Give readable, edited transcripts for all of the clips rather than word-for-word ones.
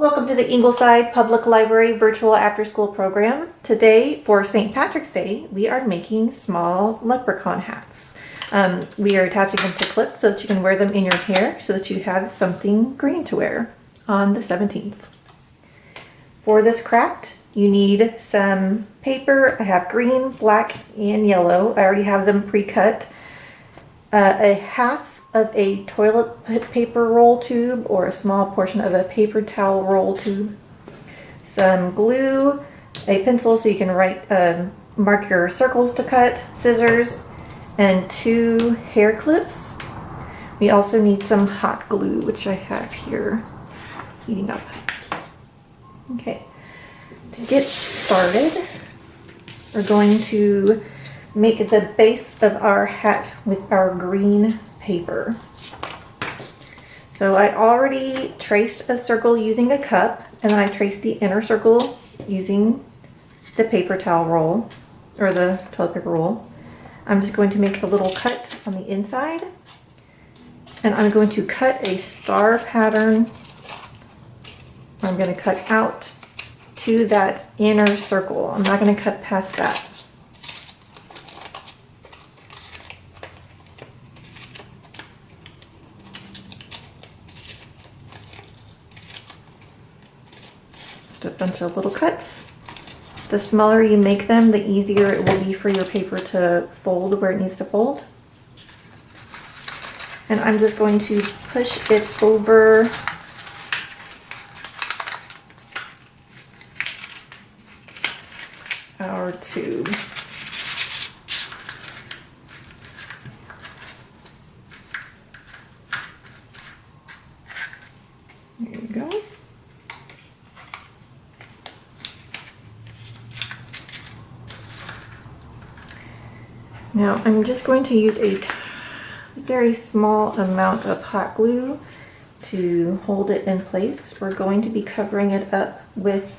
Welcome to the Ingleside Public Library virtual after-school program. Today, for St. Patrick's Day, we are making small leprechaun hats. We are attaching them to clips so that you can wear them in your hair so that you have something green to wear on the 17th. For this craft, you need some paper. I have green, black, and yellow. I already have them pre-cut. A half of a toilet paper roll tube or a small portion of a paper towel roll tube, some glue, a pencil so you can write, mark your circles to cut, scissors, and 2 hair clips. We also need some hot glue, which I have here heating up. Okay, to get started, we're going to make the base of our hat with our green paper. So I already traced a circle using a cup, and I traced the inner circle using the paper towel roll or the toilet paper roll. I'm just going to make a little cut on the inside, and I'm going to cut a star pattern. I'm going to cut out to that inner circle. I'm not going to cut past that. A bunch of little cuts. The smaller you make them, the easier it will be for your paper to fold where it needs to fold. And I'm just going to push it over our tube. There you go. Now I'm just going to use a very small amount of hot glue to hold it in place. We're going to be covering it up with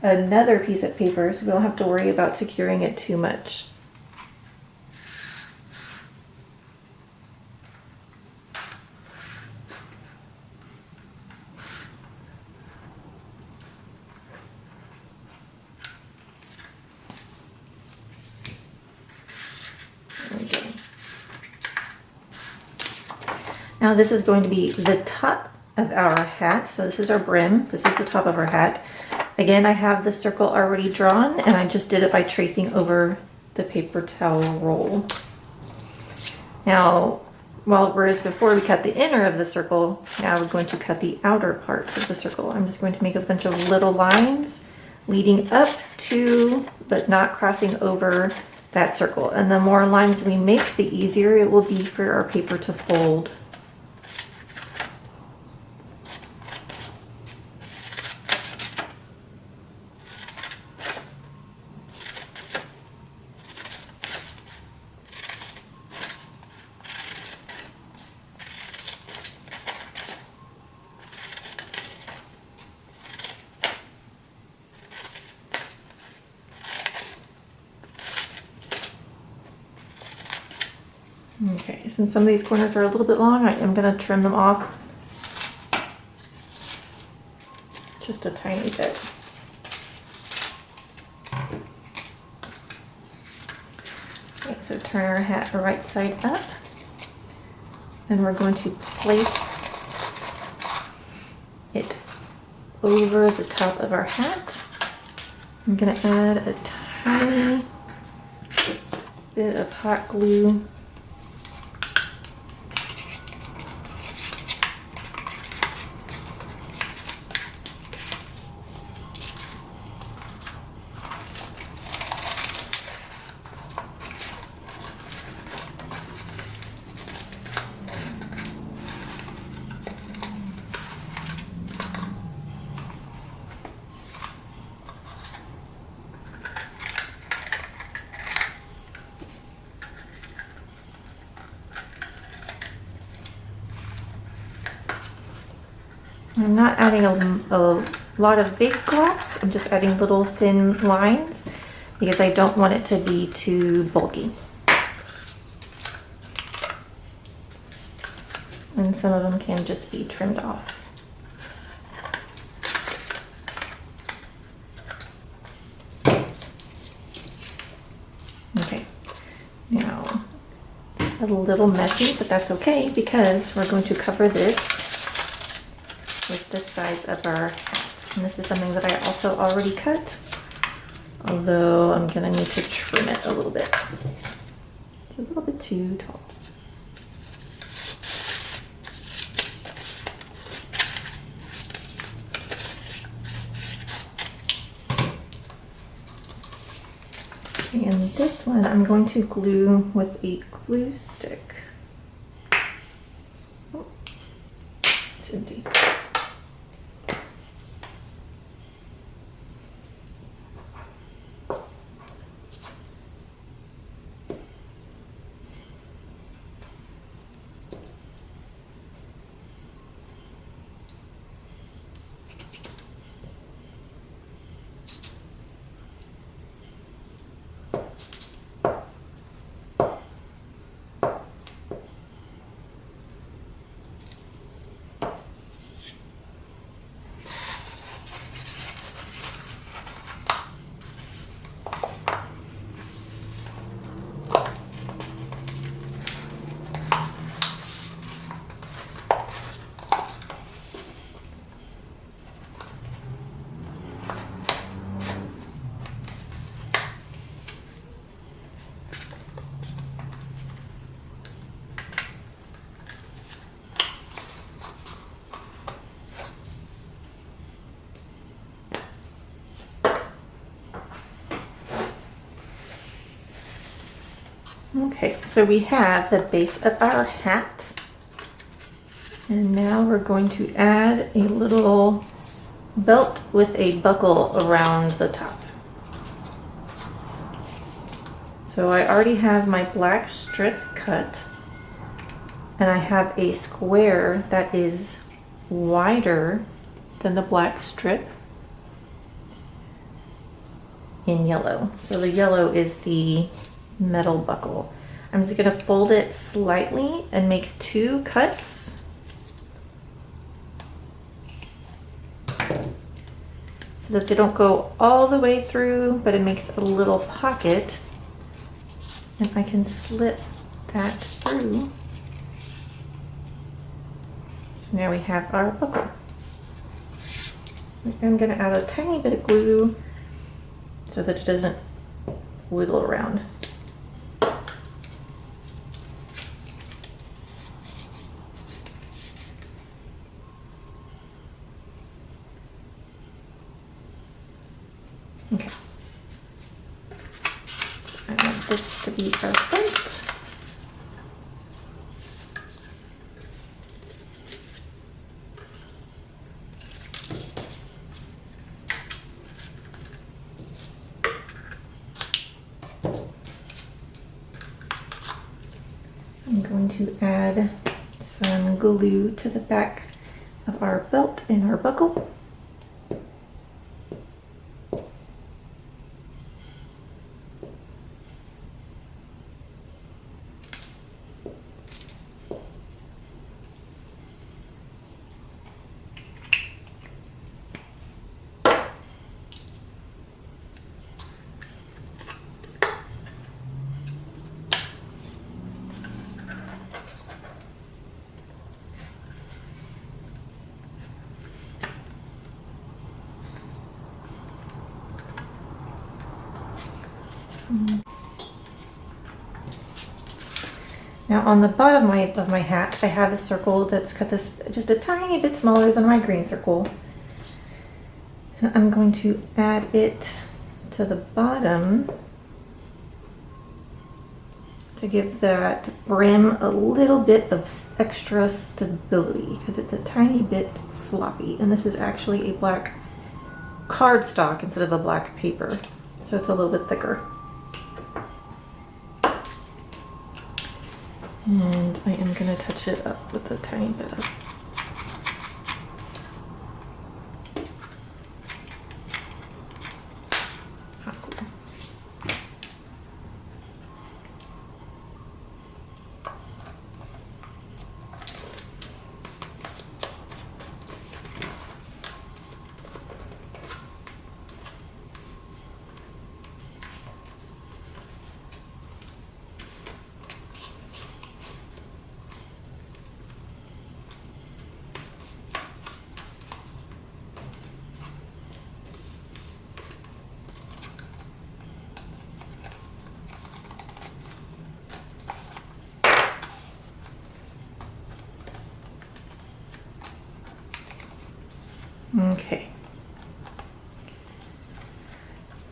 another piece of paper so we don't have to worry about securing it too much. Now this is going to be the top of our hat. So this is our brim. This is the top of our hat. Again, I have the circle already drawn, and I just did it by tracing over the paper towel roll. Now, whereas before we cut the inner of the circle, now we're going to cut the outer part of the circle. I'm just going to make a bunch of little lines leading up to, but not crossing over that circle. And the more lines we make, the easier it will be for our paper to fold. Okay, since some of these corners are a little bit long, I am going to trim them off just a tiny bit. Okay, so turn our hat right side up, and we're going to place it over the top of our hat. I'm going to add a tiny bit of hot glue . I'm not adding a lot of big glass. I'm just adding little thin lines because I don't want it to be too bulky. And some of them can just be trimmed off. a little messy, but that's okay because we're going to cover this with the size of our hat. And this is something that I also already cut, although I'm gonna need to trim it a little bit. It's a little bit too tall. And this one I'm going to glue with a glue stick. Oh, it's empty. Okay, so we have the base of our hat. And now we're going to add a little belt with a buckle around the top. So I already have my black strip cut, and I have a square that is wider than the black strip in yellow. So the yellow is the metal buckle. I'm just going to fold it slightly and make 2 cuts. So that they don't go all the way through, but it makes a little pocket. And I can slip that through. So now we have our buckle. I'm going to add a tiny bit of glue so that it doesn't wiggle around. Okay. I want this to be our front. I'm going to add some glue to the back of our belt and our buckle. Now on the bottom of my hat, I have a circle that's cut this just a tiny bit smaller than my green circle. And I'm going to add it to the bottom to give that brim a little bit of extra stability because it's a tiny bit floppy. And this is actually a black cardstock instead of a black paper, so it's a little bit thicker. And I am going to touch it up with a tiny bit of hot glue. Okay.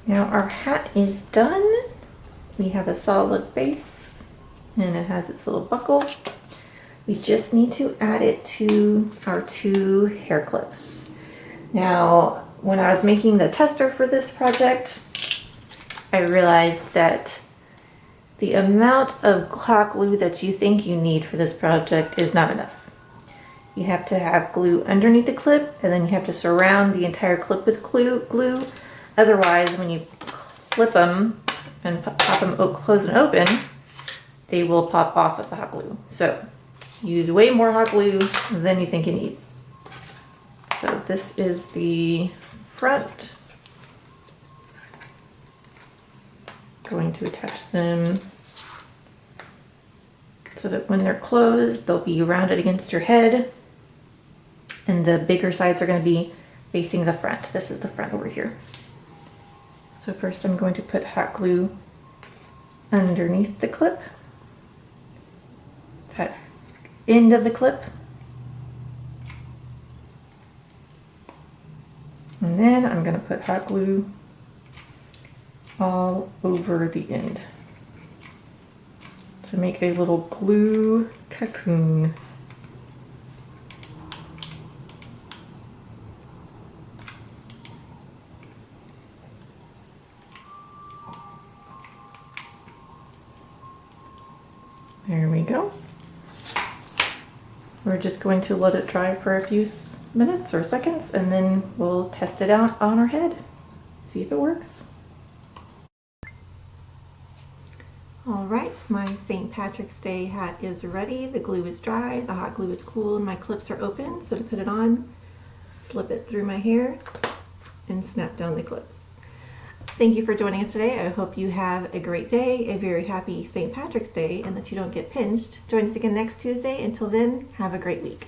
Now our hat is done. We have a solid base and it has its little buckle. We just need to add it to our 2 hair clips. Now, when I was making the tester for this project, I realized that the amount of hot glue that you think you need for this project is not enough. You have to have glue underneath the clip, and then you have to surround the entire clip with glue. Otherwise, when you clip them and pop them close and open, they will pop off with the hot glue. So use way more hot glue than you think you need. So this is the front. Going to attach them so that when they're closed, they'll be rounded against your head. And the bigger sides are going to be facing the front. This is the front over here. So first I'm going to put hot glue underneath the clip. That end of the clip. And then I'm going to put hot glue all over the end to make a little glue cocoon. There we go. We're just going to let it dry for a few minutes or seconds, and then we'll test it out on our head. See if it works. All right, my St. Patrick's Day hat is ready. The glue is dry, the hot glue is cool, and my clips are open. So to put it on, slip it through my hair and snap down the clips. Thank you for joining us today. I hope you have a great day, a very happy St. Patrick's Day, and that you don't get pinched. Join us again next Tuesday. Until then, have a great week.